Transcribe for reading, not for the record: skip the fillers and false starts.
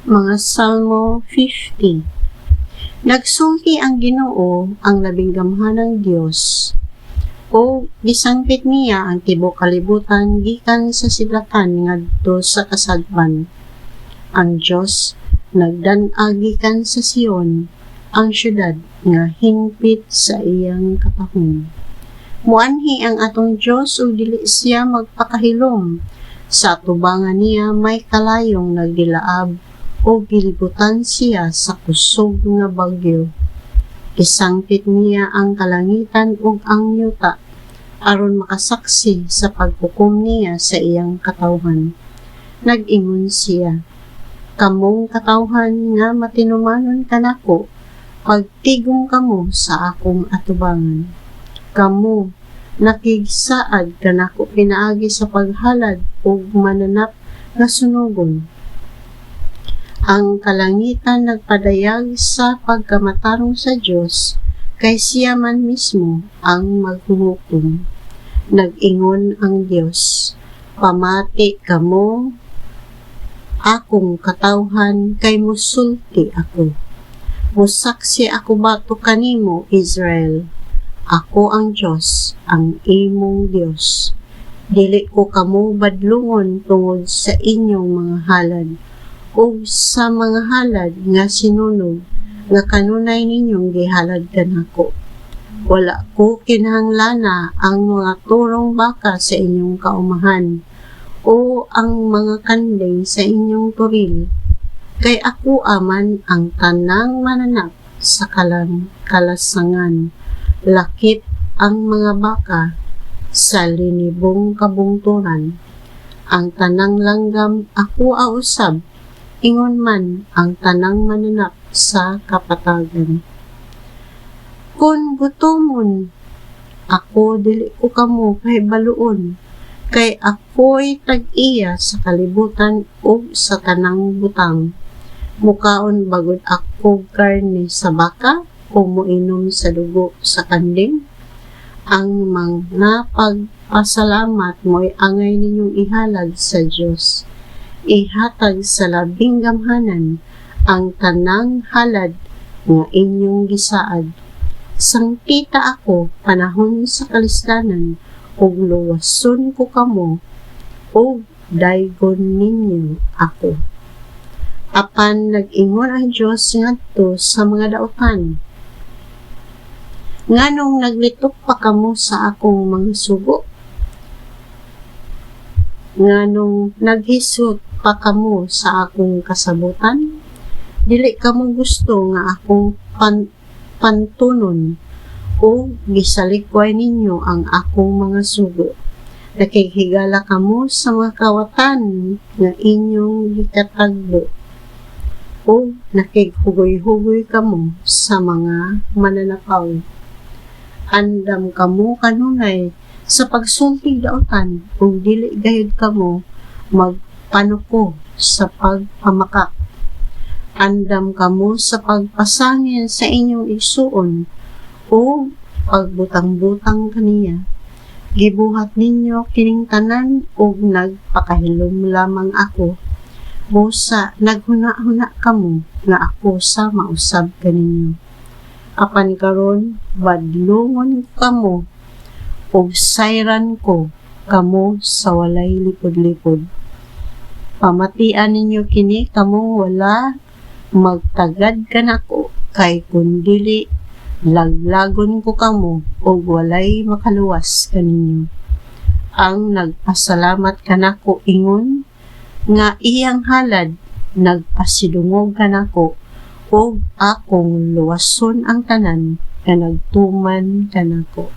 Mga Salmo 50. Nagsulti ang Ginoo ang labing gamhanang Dios, o gisangpit niya ang tibuok kalibutan gikan sa sidlatan ngadto sa kasadpan. Ang Dios nagdan-ag gikan sa Sion, ang syudad nga hingpit sa iyang katahon. Muanhi ang atong Dios ug dili siya magpakahilom. Sa atubangan niya may kalayong nagdilaab o gilibutan siya sa kusog nga bagyo. Isangpit niya ang kalangitan ug ang yuta aron makasaksi sa paghukom niya sa iyang katawhan. Nag-ingon siya, "Kamong katawhan nga matinumanon kanako, pagtigom kamo sa akong atubangan. Kamo nakigsaad kanako pinaagi sa paghalad ug mananap nga sunugon." Ang kalangitan nagpadayag sa pagkamatarong sa Dios, kay siya man mismo ang maghuhukom. Nag-ingon ang Dios, "Pamati kamo, akong katawhan, kay musulti ako. Musaksi ako bato kanimo, Israel. Ako ang Dios, ang imong Dios. Dili ko kamo badlungon tungod sa inyong mga halad, o sa mga halad nga sinunog nga kanunay ninyong gihalad kanako. Wala ko kinahanglan ang mga turong baka sa inyong kaumahan, o ang mga kanding sa inyong turil, kay ako aman ang tanang mananap sa kalasangan. Lakip ang mga baka sa linibong kabungturan. Ang tanang langgam ako ausab, ingon man ang tanang mananap sa kapatagan. Kung gutomon ako, dili ko kamo pahibaluon, kay ako'y tag-iya sa kalibutan ug sa tanang butang. Mukaon bagod ako karne sa baka o moinom sa dugo sa kanding. Ang mga pagpasalamat mo'y angay ninyong ihalad sa Dios. Ihatag sa labing gamhanan ang tanang halad nga inyong gisaad. Sangkita ako panahon sa kalisdanan, ug luwason ko kamo, ug daygon ninyo ako." Apan nag-ingon ang Dios ngadto sa mga daotan, "Nganong naglitok pa kamo sa akong mga sugo? Nganong naghisot pa kamo sa akong kasabutan? Dili kamo gusto nga akong pantunon, o gisalikway ninyo ang akong mga sugo. Nakighigala kamo sa mga kawatan nga inyong gikatagbo, o nakighugoy-hugoy kamo sa mga mananapaw. Andam kamo kanunay sa pagsultig daotan, ug dili gayud kamo magpanuko sa pagpamakak. Andam kamo sa pagpasangil sa inyong igsuon, o pagbutang-butang kaniya. Gibuhat ninyo kining tanan, ug nagpakahilom lamang ako. Busa naghuna-huna kamo nga ako sa mausab kaninyo. Apan karon badlungon kamo, ug sayran ko kamo sa walay lipod-lipod. Pamatian ninyo kini kamong wala magtagad kanako, kay kun dili laglagon ko kamo ug walay makaluwas kaninyo. Ang nagpasalamat kanako ingon nga iyang halad nagpasidungog kanako, ug akong luwason ang tanan nga nagtuman kanako."